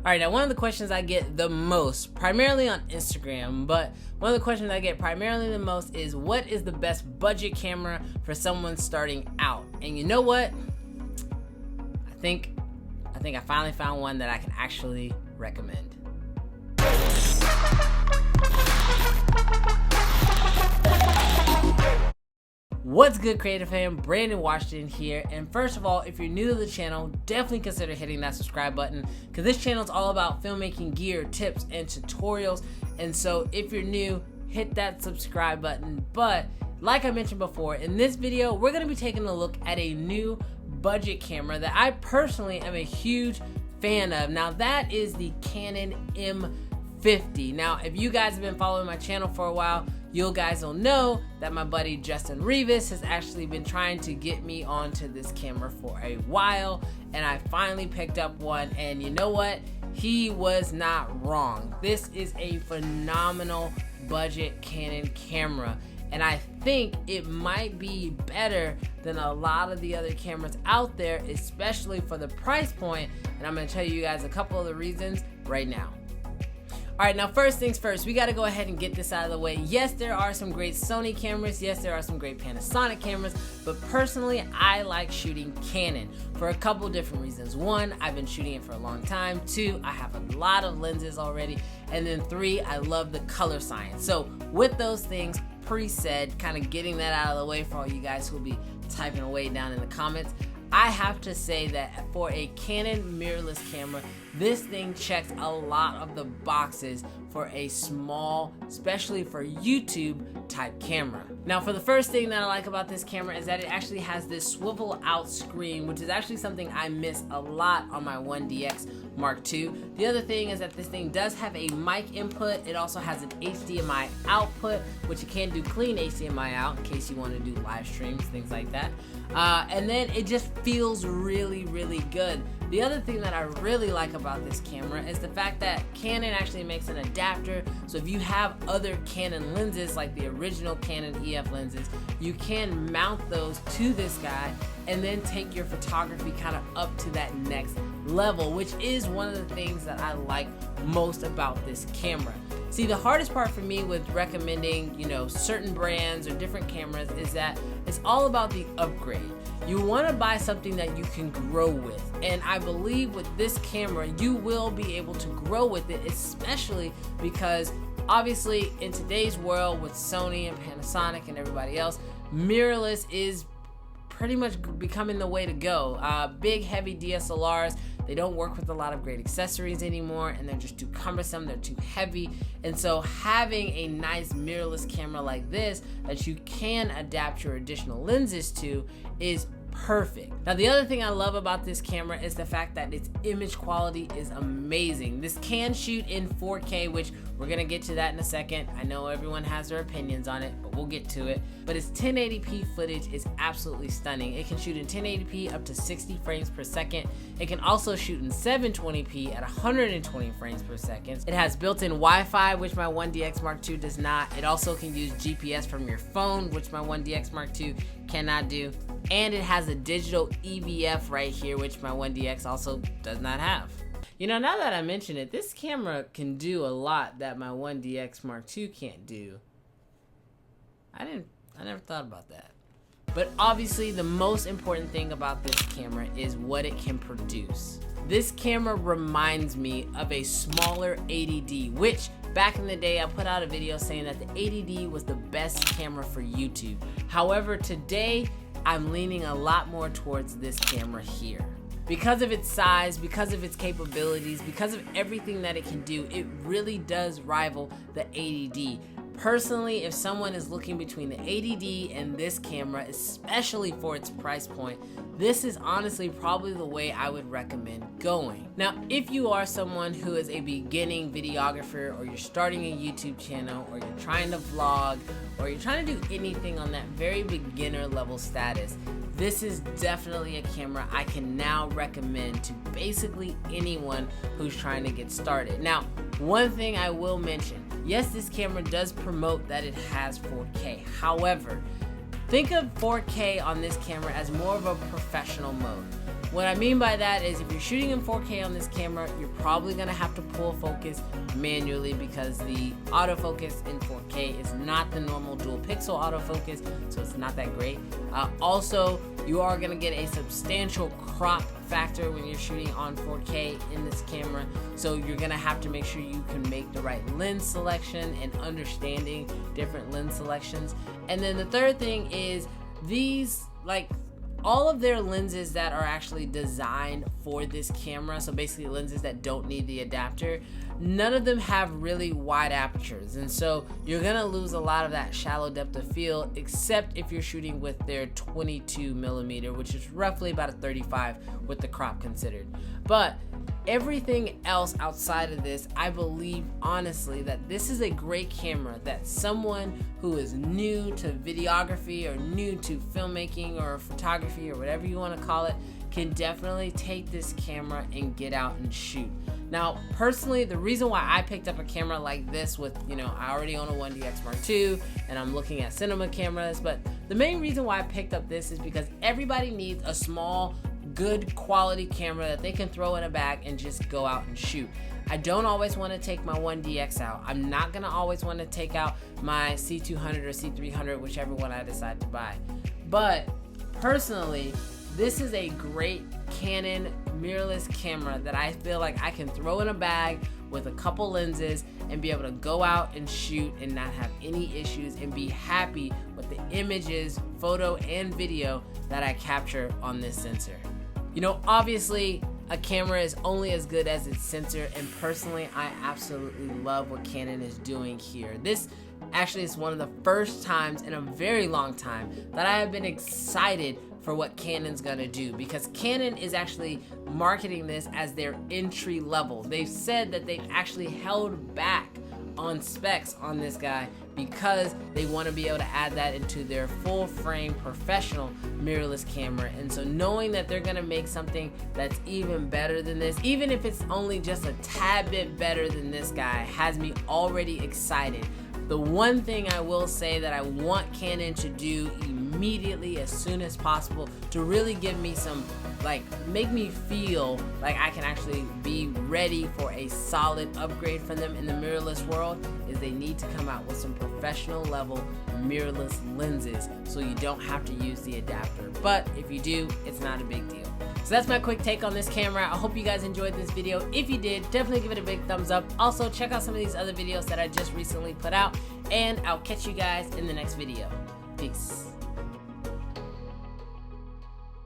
Alright, now one of the questions I get the most, primarily on Instagram, but one of the questions I get primarily the most is, what is the best budget camera for someone starting out? And you know what? I think I finally found one that I can actually recommend. What's good, creative fam? Brandon Washington here, and first of all, if you're new to the channel, definitely consider hitting that subscribe button, because this channel is all about filmmaking gear, tips, and tutorials. And so if you're new, hit that subscribe button. But like I mentioned before, in this video we're going to be taking a look at a new budget camera that I personally am a huge fan of. Now that is the Canon M50. Now if you guys have been following my channel for a while, you guys will know that my buddy Justin Rivas has actually been trying to get me onto this camera for a while, and I finally picked up one, and you know what? He was not wrong. This is a phenomenal budget Canon camera, and I think it might be better than a lot of the other cameras out there, especially for the price point, and I'm going to tell you guys a couple of the reasons right now. Alright, now first things first, we got to go ahead and get this out of the way. Yes, there are some great Sony cameras, yes, there are some great Panasonic cameras, but personally, I like shooting Canon for a couple different reasons. One, I've been shooting it for a long time. Two, I have a lot of lenses already. And then three, I love the color science. So with those things pre-said, kind of getting that out of the way for all you guys who will be typing away down in the comments, I have to say that for a Canon mirrorless camera, this thing checks a lot of the boxes for a small, especially for YouTube type camera. Now for the first thing that I like about this camera is that it actually has this swivel out screen, which is actually something I miss a lot on my 1DX Mark II. The other thing is that this thing does have a mic input. It also has an HDMI output, which you can do clean HDMI out in case you want to do live streams, things like that. And then it just feels really, really good. The other thing that I really like about this camera is the fact that Canon actually makes an adapter, so if you have other Canon lenses like the original Canon EF lenses, you can mount those to this guy and then take your photography kind of up to that next level, which is one of the things that I like most about this camera. See, the hardest part for me with recommending, certain brands or different cameras is that it's all about the upgrade. You want to buy something that you can grow with, and I believe with this camera you will be able to grow with it, especially because obviously in today's world with Sony and Panasonic and everybody else, mirrorless is pretty much becoming the way to go. Big heavy DSLRs, they don't work with a lot of great accessories anymore, and they're just too cumbersome, they're too heavy. And so having a nice mirrorless camera like this that you can adapt your additional lenses to is perfect. Now the other thing I love about this camera is the fact that its image quality is amazing. This can shoot in 4K, which we're gonna get to that in a second. I know everyone has their opinions on it, but we'll get to it. But its 1080p footage is absolutely stunning. It can shoot in 1080p up to 60 frames per second. It can also shoot in 720p at 120 frames per second. It has built-in Wi-Fi, which my 1DX Mark II does not. It also can use GPS from your phone, which my 1DX Mark II cannot do. And it has a digital EVF right here, which my 1DX also does not have. Now that I mention it, this camera can do a lot that my 1DX Mark II can't do. I never thought about that. But obviously the most important thing about this camera is what it can produce. This camera reminds me of a smaller 80D, which back in the day I put out a video saying that the 80D was the best camera for YouTube. However, today I'm leaning a lot more towards this camera here. Because of its size, because of its capabilities, because of everything that it can do, it really does rival the 80D. Personally, if someone is looking between the 80D and this camera, especially for its price point, this is honestly probably the way I would recommend going. Now, if you are someone who is a beginning videographer, or you're starting a YouTube channel, or you're trying to vlog, or you're trying to do anything on that very beginner level status, this is definitely a camera I can now recommend to basically anyone who's trying to get started. Now, one thing I will mention, yes, this camera does promote that it has 4K. However, think of 4K on this camera as more of a professional mode. what I mean by that is if you're shooting in 4K on this camera, you're probably gonna have to pull focus manually because the autofocus in 4K is not the normal dual pixel autofocus, so it's not that great. Also, you are gonna get a substantial crop factor when you're shooting on 4K in this camera, so you're gonna have to make sure you can make the right lens selection and understanding different lens selections. And then the third thing is these, like, all of their lenses that are actually designed for this camera, so basically lenses that don't need the adapter, none of them have really wide apertures, and so you're gonna lose a lot of that shallow depth of field, except if you're shooting with their 22mm, which is roughly about a 35 with the crop considered. But everything else outside of this, I believe honestly that this is a great camera that someone who is new to videography or new to filmmaking or photography or whatever you want to call it can definitely take this camera and get out and shoot. Now, personally, the reason why I picked up a camera like this with, I already own a 1DX Mark II and I'm looking at cinema cameras, but the main reason why I picked up this is because everybody needs a small, good quality camera that they can throw in a bag and just go out and shoot. I don't always want to take my 1DX out. I'm not going to always want to take out my C200 or C300, whichever one I decide to buy. But personally, this is a great Canon mirrorless camera that I feel like I can throw in a bag with a couple lenses and be able to go out and shoot and not have any issues and be happy with the images, photo, and video that I capture on this sensor. Obviously, a camera is only as good as its sensor, and personally, I absolutely love what Canon is doing here. This actually is one of the first times in a very long time that I have been excited for what Canon's gonna do, because Canon is actually marketing this as their entry level. They've said that they've actually held back on specs on this guy because they want to be able to add that into their full frame professional mirrorless camera. And so knowing that they're going to make something that's even better than this, even if it's only just a tad bit better than this guy, has me already excited. The one thing I will say that I want Canon to do immediately, as soon as possible, to really give me some, make me feel like I can actually be ready for a solid upgrade from them in the mirrorless world, is they need to come out with some professional level mirrorless lenses so you don't have to use the adapter. But if you do, it's not a big deal. So that's my quick take on this camera. I hope you guys enjoyed this video. If you did, definitely give it a big thumbs up. Also, check out some of these other videos that I just recently put out, and I'll catch you guys in the next video. Peace.